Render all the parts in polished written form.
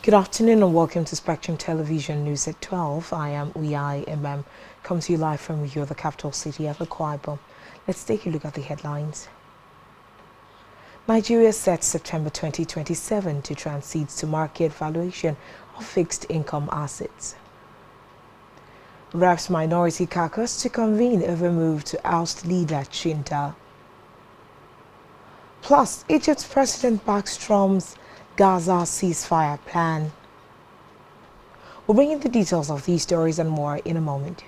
Good afternoon and welcome to Spectrum Television News at 12. I am Uyai MM, coming to you live from here, the capital city of Okowa. Let's take a look at the headlines. Nigeria sets September 2027 to transit to market valuation of fixed income assets. Reps minority caucus to convene over move to oust leader Chinda. Plus, Egypt's president backs Trump's Gaza ceasefire plan. We'll bring you the details of these stories and more in a moment.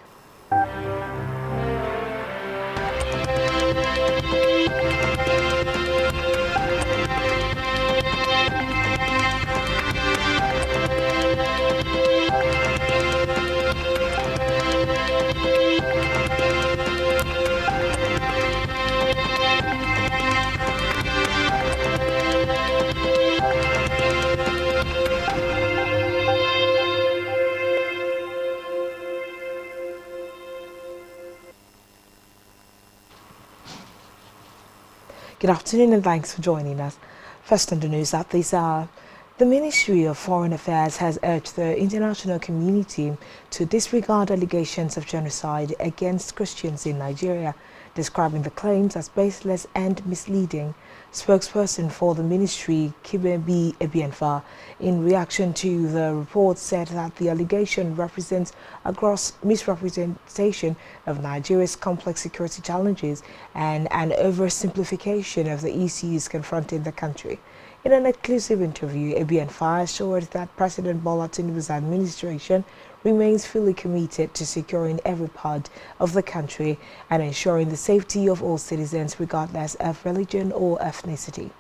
Good afternoon and thanks for joining us. First on the news at this hour, the Ministry of Foreign Affairs has urged the international community to disregard allegations of genocide against Christians in Nigeria, describing the claims as baseless and misleading. Spokesperson for the ministry, Kibebi Ebienfa, in reaction to the report, said that the allegation represents a gross misrepresentation of Nigeria's complex security challenges and an oversimplification of the issues confronting the country. In an exclusive interview, Ebienfa assured that President Bola Tinubu's administration remains fully committed to securing every part of the country and ensuring the safety of all citizens regardless of religion or ethnicity.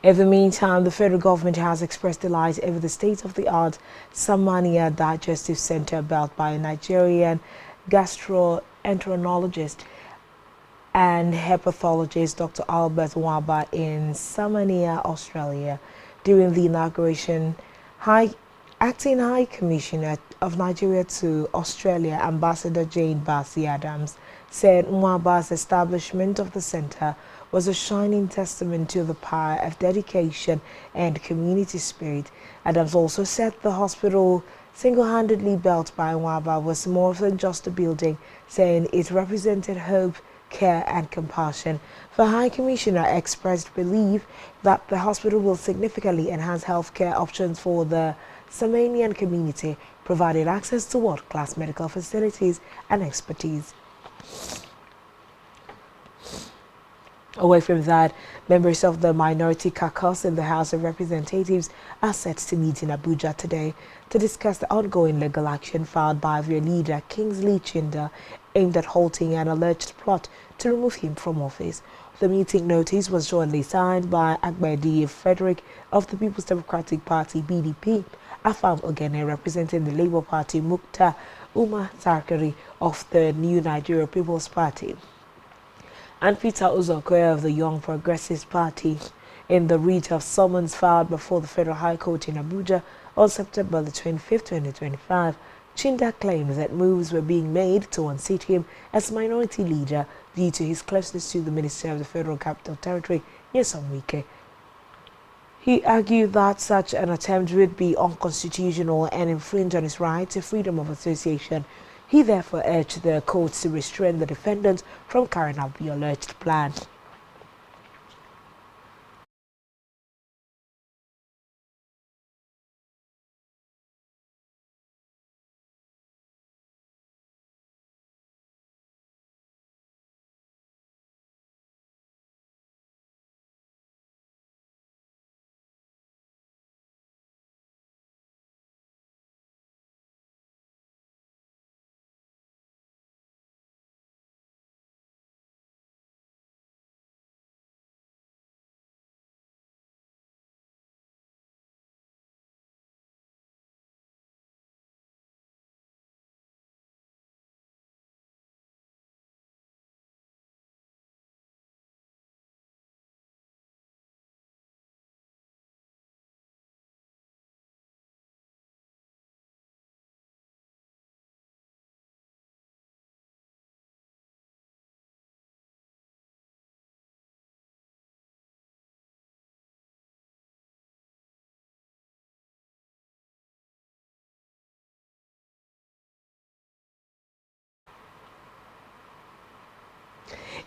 In the meantime, the federal government has expressed delight over the state-of-the-art Samania Digestive Center built by a Nigerian gastroenterologist and hepatologist Dr. Albert Waba in Samania, Australia. During the inauguration, Acting High Commissioner of Nigeria to Australia, Ambassador Jane Bassey Adams, said Mwaba's establishment of the center was a shining testament to the power of dedication and community spirit. Adams also said the hospital single-handedly built by Mwaba was more than just a building, saying it represented hope, care and compassion. The High Commissioner expressed belief that the hospital will significantly enhance healthcare options for the Samanian community, providing access to world-class medical facilities and expertise. Away from that, members of the minority caucus in the House of Representatives are set to meet in Abuja today to discuss the ongoing legal action filed by their leader, Kingsley Chinda, aimed at halting an alleged plot to remove him from office. The meeting notice was jointly signed by Agbedi Frederick of the People's Democratic Party (PDP), Afam Ogene representing the Labour Party, Mukta Umar Sarkari of the New Nigeria People's Party, and Peter Okowa of the Young Progressive Party. In the writ of summons filed before the Federal High Court in Abuja on September the 25th, 2025, Chinda claims that moves were being made to unseat him as minority leader due to his closeness to the Minister of the Federal Capital Territory, Nyesom Wike. He argued that such an attempt would be unconstitutional and infringe on his right to freedom of association. He therefore urged the courts to restrain the defendant from carrying out the alleged plan.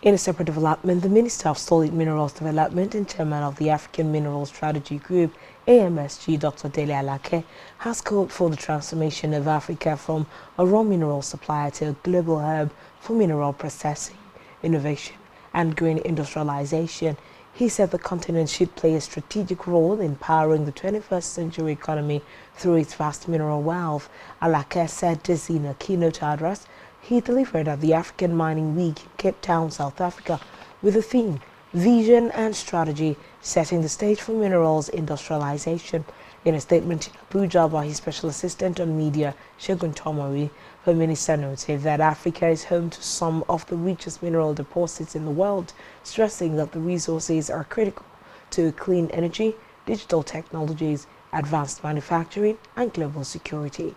In a separate development, the Minister of Solid Minerals Development and Chairman of the African Mineral Strategy Group, AMSG, Dr. Dele Alake, has called for the transformation of Africa from a raw mineral supplier to a global hub for mineral processing, innovation, and green industrialization. He said the continent should play a strategic role in powering the 21st century economy through its vast mineral wealth. Alake said this in a keynote address he delivered at the African Mining Week in Cape Town, South Africa, with the theme Vision and Strategy, setting the stage for minerals industrialization. In a statement in Abuja by his special assistant on media, Segun Tomori, the minister noted that Africa is home to some of the richest mineral deposits in the world, stressing that the resources are critical to clean energy, digital technologies, advanced manufacturing, and global security.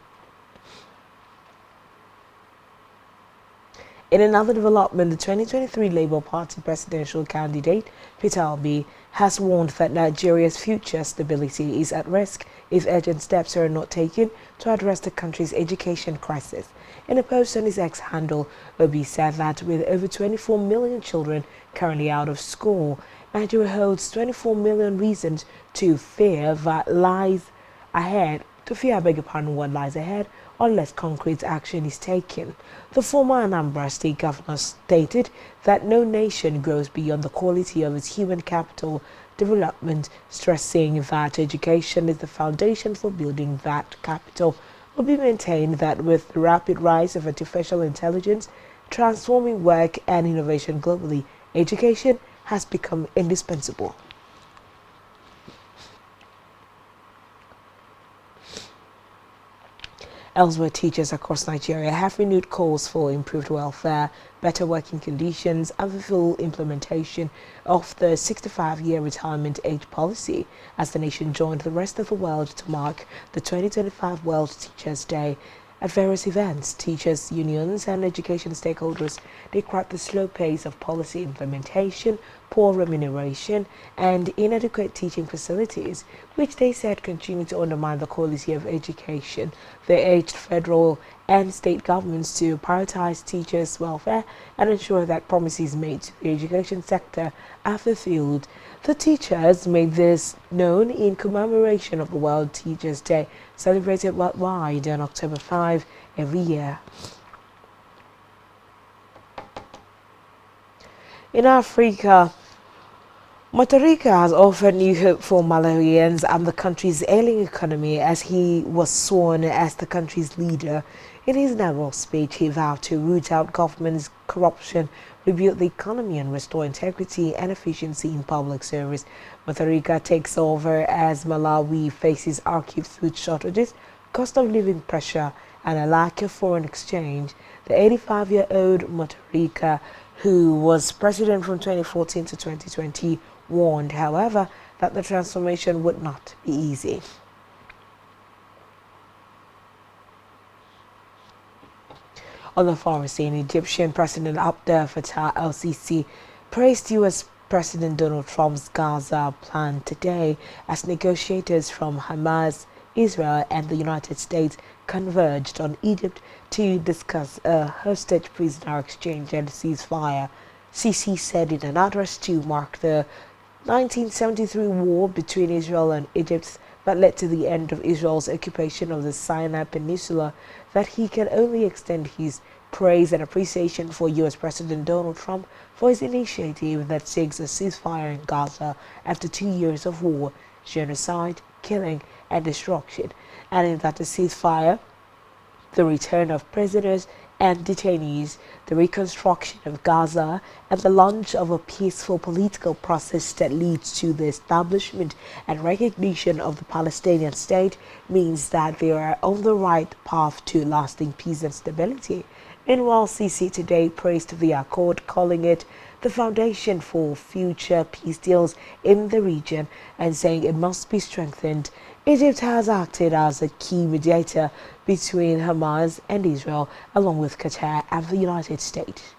In another development, the 2023 Labour Party presidential candidate, Peter Obi, has warned that Nigeria's future stability is at risk if urgent steps are not taken to address the country's education crisis. In a post on his X handle, Obi said that with over 24 million children currently out of school, Nigeria holds 24 million reasons to fear what lies ahead what lies ahead unless concrete action is taken. The former Anambra State Governor stated that no nation grows beyond the quality of its human capital development, stressing that education is the foundation for building that capital. Will be maintained that with the rapid rise of artificial intelligence transforming work and innovation globally, education has become indispensable. Elsewhere, teachers across Nigeria have renewed calls for improved welfare, better working conditions, and the full implementation of the 65-year retirement age policy as the nation joined the rest of the world to mark the 2025 World Teachers' Day. At various events, teachers, unions, and education stakeholders described the slow pace of policy implementation, poor remuneration, and inadequate teaching facilities, which they said continue to undermine the quality of education. They urged federal and state governments to prioritize teachers' welfare and ensure that promises made to the education sector are fulfilled. The teachers made this known in commemoration of the World Teachers' Day, celebrated worldwide on October 5 every year. In Africa, Mutharika has offered new hope for Malawians and the country's ailing economy as he was sworn as the country's leader. In his inaugural speech, he vowed to root out government's corruption, rebuild the economy, and restore integrity and efficiency in public service. Mutharika takes over as Malawi faces acute food shortages, cost of living pressure, and a lack of foreign exchange. The 85-year-old Mutharika, who was president from 2014 to 2020, warned, however, that the transformation would not be easy. On the foreign scene, Egyptian President Abdel Fattah el-Sisi praised U.S. President Donald Trump's Gaza plan today as negotiators from Hamas, Israel, and the United States converged on Egypt to discuss a hostage prisoner exchange and ceasefire. Sisi said in an address to mark the 1973 war between Israel and Egypt that led to the end of Israel's occupation of the Sinai Peninsula that he can only extend his praise and appreciation for U.S. President Donald Trump for his initiative that seeks a ceasefire in Gaza after 2 years of war, genocide, killing, and destruction, and in that the ceasefire, the return of prisoners and detainees, the reconstruction of Gaza, and the launch of a peaceful political process that leads to the establishment and recognition of the Palestinian state means that they are on the right path to lasting peace and stability. Meanwhile, Sisi today praised the accord, calling it the foundation for future peace deals in the region and saying it must be strengthened. Egypt has acted as a key mediator between Hamas and Israel, along with Qatar and the United States.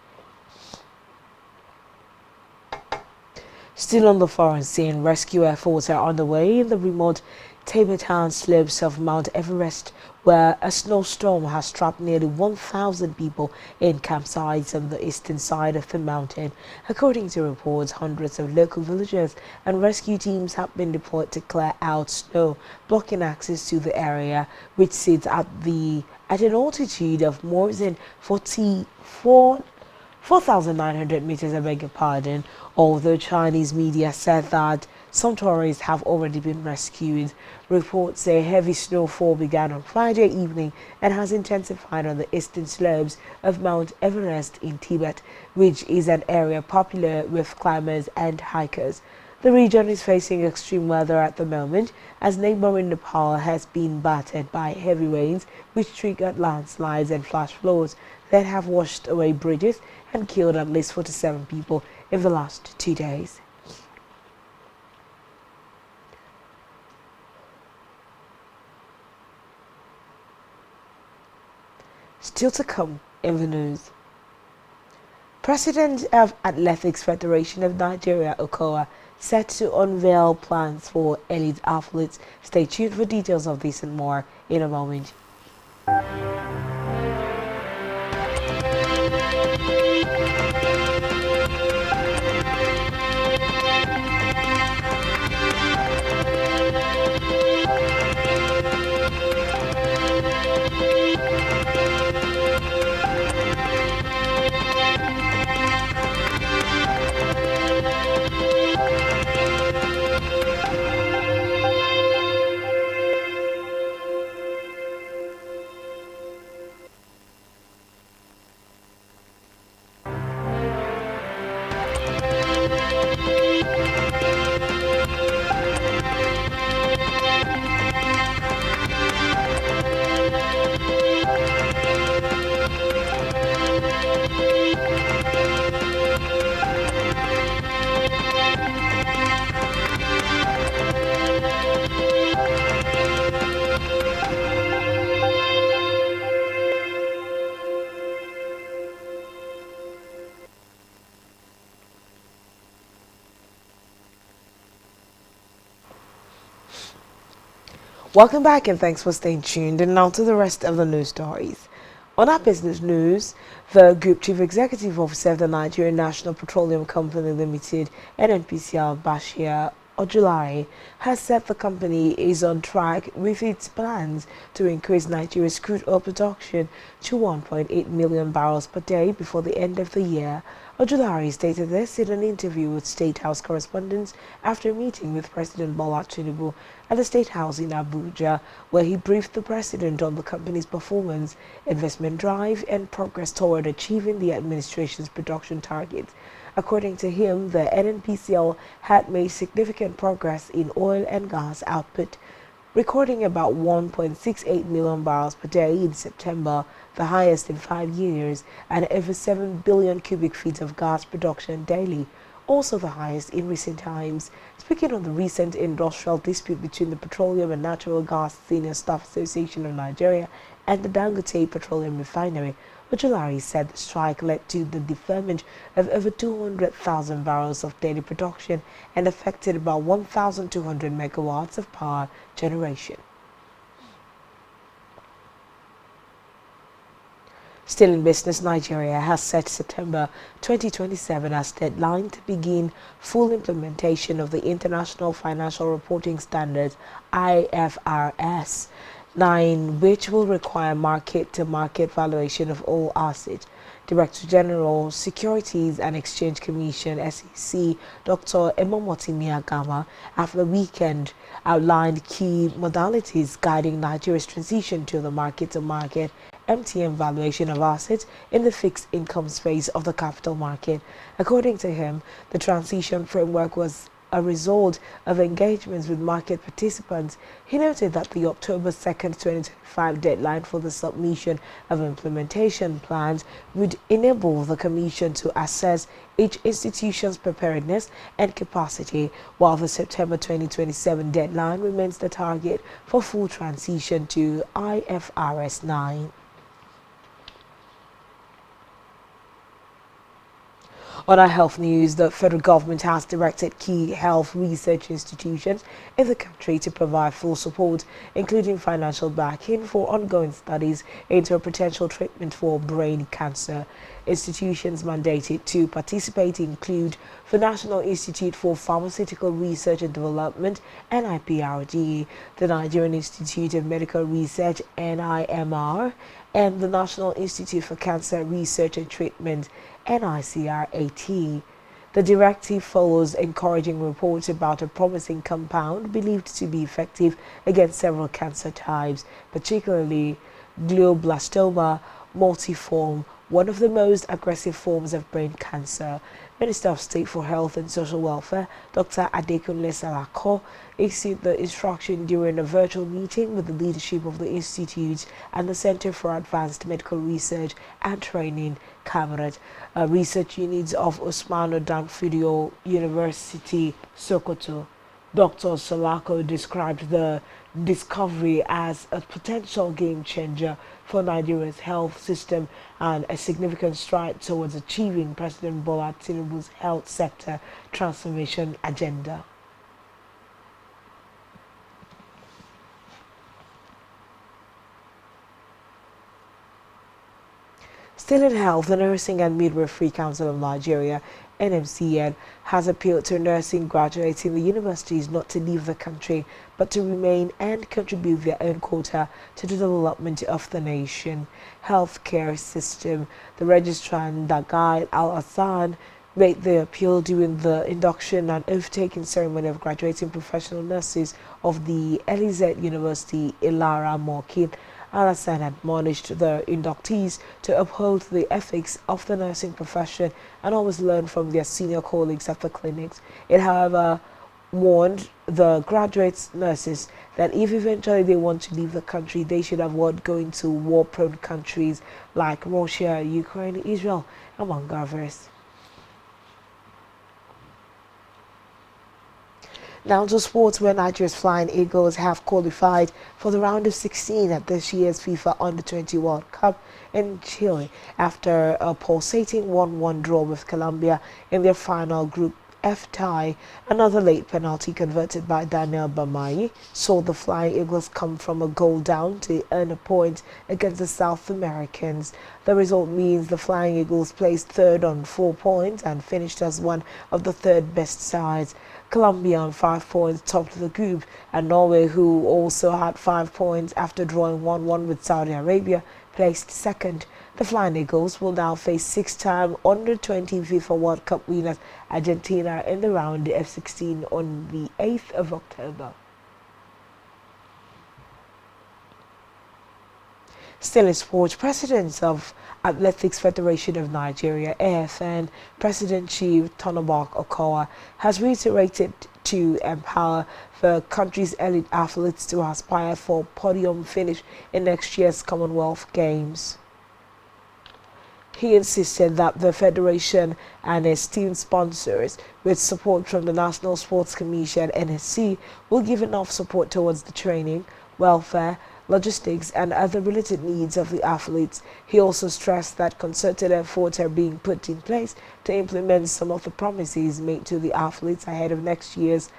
Still on the foreign scene, rescue efforts are underway in the remote Tibetan slopes of Mount Everest, where a snowstorm has trapped nearly 1,000 people in campsites on the eastern side of the mountain. According to reports, hundreds of local villagers and rescue teams have been deployed to clear out snow, blocking access to the area, which sits at an altitude of more than 4,900 meters, I beg your pardon, although Chinese media said that some tourists have already been rescued. Reports say heavy snowfall began on Friday evening and has intensified on the eastern slopes of Mount Everest in Tibet, which is an area popular with climbers and hikers. The region is facing extreme weather at the moment, as neighboring Nepal has been battered by heavy rains, which triggered landslides and flash floods that have washed away bridges and killed at least 47 people in the last 2 days. Still to come in the news. President of Athletics Federation of Nigeria, Okowa, set to unveil plans for elite athletes. Stay tuned for details of this and more in a moment. Welcome back and thanks for staying tuned. And now to the rest of the news stories. On our business news, the Group Chief Executive Officer of the Nigerian National Petroleum Company Limited, NNPCL, Bashir Ojulari, has said the company is on track with its plans to increase Nigeria's crude oil production to 1.8 million barrels per day before the end of the year. Ojulari stated this in an interview with State House correspondents after a meeting with President Bola Tinubu at the State House in Abuja, where he briefed the president on the company's performance, investment drive, and progress toward achieving the administration's production targets. According to him, the NNPCL had made significant progress in oil and gas output, recording about 1.68 million barrels per day in September, the highest in 5 years, and over 7 billion cubic feet of gas production daily, also the highest in recent times. Speaking on the recent industrial dispute between the Petroleum and Natural Gas Senior Staff Association of Nigeria and the Dangote Petroleum Refinery, Ojulari said the strike led to the deferment of over 200,000 barrels of daily production and affected about 1,200 megawatts of power generation. Still in business, Nigeria has set September 2027 as deadline to begin full implementation of the International Financial Reporting Standards IFRS 9, which will require market-to-market valuation of all assets. Director General, Securities and Exchange Commission (SEC), Dr. Emomoti Miyagama, after the weekend, outlined key modalities guiding Nigeria's transition to the market-to-market MTM valuation of assets in the fixed income space of the capital market. According to him, the transition framework was a result of engagements with market participants. He noted that the October 2nd, 2025 deadline for the submission of implementation plans would enable the Commission to assess each institution's preparedness and capacity, while the September 2027 deadline remains the target for full transition to IFRS 9. On our health news, the federal government has directed key health research institutions in the country to provide full support, including financial backing for ongoing studies into a potential treatment for brain cancer. Institutions mandated to participate include the National Institute for Pharmaceutical Research and Development, NIPRD, the Nigerian Institute of Medical Research, NIMR, and the National Institute for Cancer Research and Treatment, NICRAT. The directive follows encouraging reports about a promising compound believed to be effective against several cancer types, particularly glioblastoma multiforme, one of the most aggressive forms of brain cancer. Minister of State for Health and Social Welfare, Dr. Adekunle Salako, issued the instruction during a virtual meeting with the leadership of the Institute and the Center for Advanced Medical Research and Training, CAMRET, research units of Usmanu Danfodio University, Sokoto. Dr. Salako described the discovery as a potential game changer for Nigeria's health system and a significant stride towards achieving President Bola Tinubu's health sector transformation agenda. Still in health, the Nursing and Midwifery Council of Nigeria, NMCN, has appealed to nursing graduates in the universities not to leave the country, but to remain and contribute their own quota to the development of the nation. Healthcare system. The Registrar Dagai Al-Hassan made the appeal during the induction and oath-taking ceremony of graduating professional nurses of the Elizabeth University, Ilara Mokin. Al-Hassan admonished the inductees to uphold the ethics of the nursing profession and always learn from their senior colleagues at the clinics. It, however, warned the graduate nurses that if eventually they want to leave the country, they should avoid going to war-prone countries like Russia, Ukraine, Israel, among others. Now to sports, where Nigeria's Flying Eagles have qualified for the round of 16 at this year's FIFA Under-20 World Cup in Chile after a pulsating 1-1 draw with Colombia in their final Group F tie. Another late penalty converted by Daniel Bamayi saw the Flying Eagles come from a goal down to earn a point against the South Americans. The result means the Flying Eagles placed third on 4 points and finished as one of the third best sides. Colombia on 5 points topped the group, and Norway, who also had 5 points after drawing 1-1 with Saudi Arabia, placed second. The Flying Eagles will now face 6-time Under-20 FIFA World Cup winners Argentina in the round of 16 on the 8th of October. Still in sports, President of Athletics Federation of Nigeria, AFN, President Chief Tonobak Okowa, has reiterated to empower the country's elite athletes to aspire for podium finish in next year's Commonwealth Games. He insisted that the Federation and esteemed sponsors, with support from the National Sports Commission (NSC), will give enough support towards the training, welfare, logistics and other related needs of the athletes. He also stressed that concerted efforts are being put in place to implement some of the promises made to the athletes ahead of next year's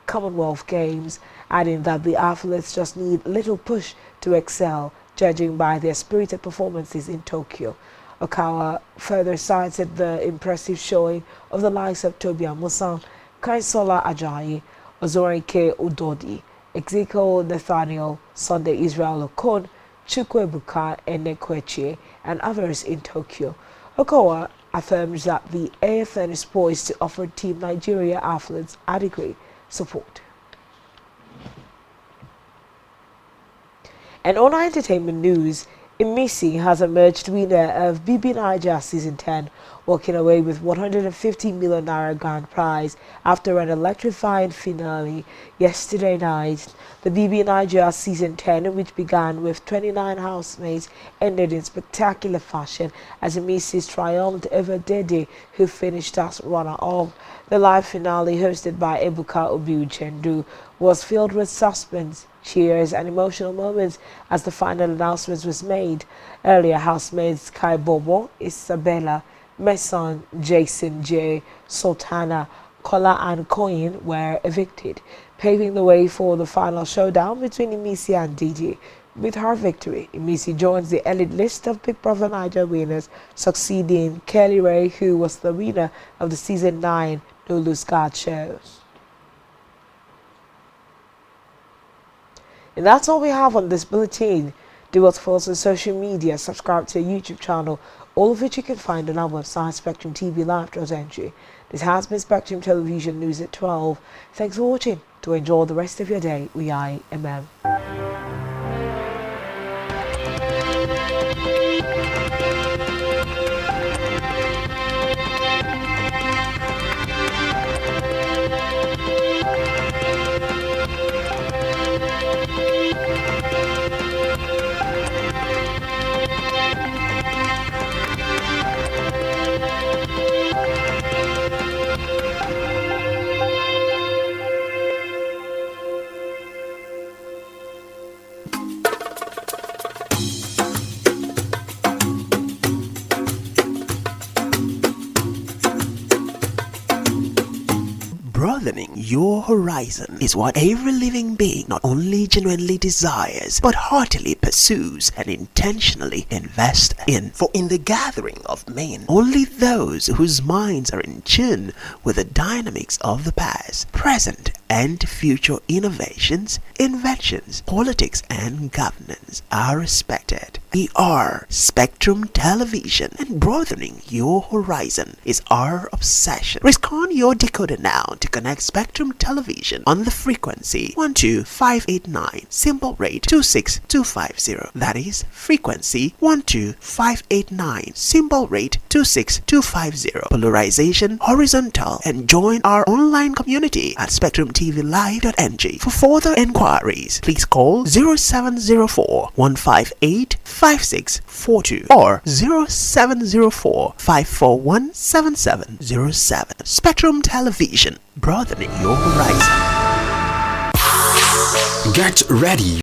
Commonwealth Games, adding that the athletes just need little push to excel, judging by their spirited performances in Tokyo. Okowa further cited the impressive showing of the likes of Toby Amusan, Kaisola Ajayi, Ozorike Udodi, Ezekiel Nathaniel, Sunday Israel Okon, Chukwuebuka Enekwechi, and others in Tokyo. Okowa affirms that the AFN is poised to offer Team Nigeria athletes adequate support. And on our entertainment news, Imisi has emerged winner of BB Niger Season 10, walking away with 150 million naira grand prize after an electrifying finale yesterday night. The BB Niger Season 10, which began with 29 housemates, ended in spectacular fashion as Imisi triumphed over Dede, who finished as runner-up. The live finale, hosted by Ebuka Obiuchendu, was filled with suspense, cheers and emotional moments as the final announcement was made. Earlier housemates Kai Bobo, Isabella, Mason, Jason J, Sultana, Kola and Coin were evicted, paving the way for the final showdown between Imisi and DJ. With her victory, Imisi joins the elite list of Big Brother Niger winners, succeeding Kelly Ray, who was the winner of the Season 9 No Lose God shows. And that's all we have on this bulletin. Do what's for us on social media, subscribe to our YouTube channel, all of which you can find on our website, Spectrum TV Live.ng. This has been Spectrum Television News at 12. Thanks for watching. To enjoy the rest of your day, we are MM. Broadening your horizon is what every living being not only genuinely desires, but heartily pursues and intentionally invests in. For in the gathering of men, only those whose minds are in tune with the dynamics of the past, present, and future innovations, inventions, politics, and governance are respected. We are Spectrum Television, and broadening your horizon is our obsession. Risk on your decoder now to connect Spectrum Television on the frequency 12589, symbol rate 26250. That is frequency 12589, symbol rate 26250. Polarization horizontal, and join our online community at SpectrumTVLive.ng. For further enquiries, please call 0704 158 5642 or 0704 541 7707. Spectrum Television, broadening your horizon. Get ready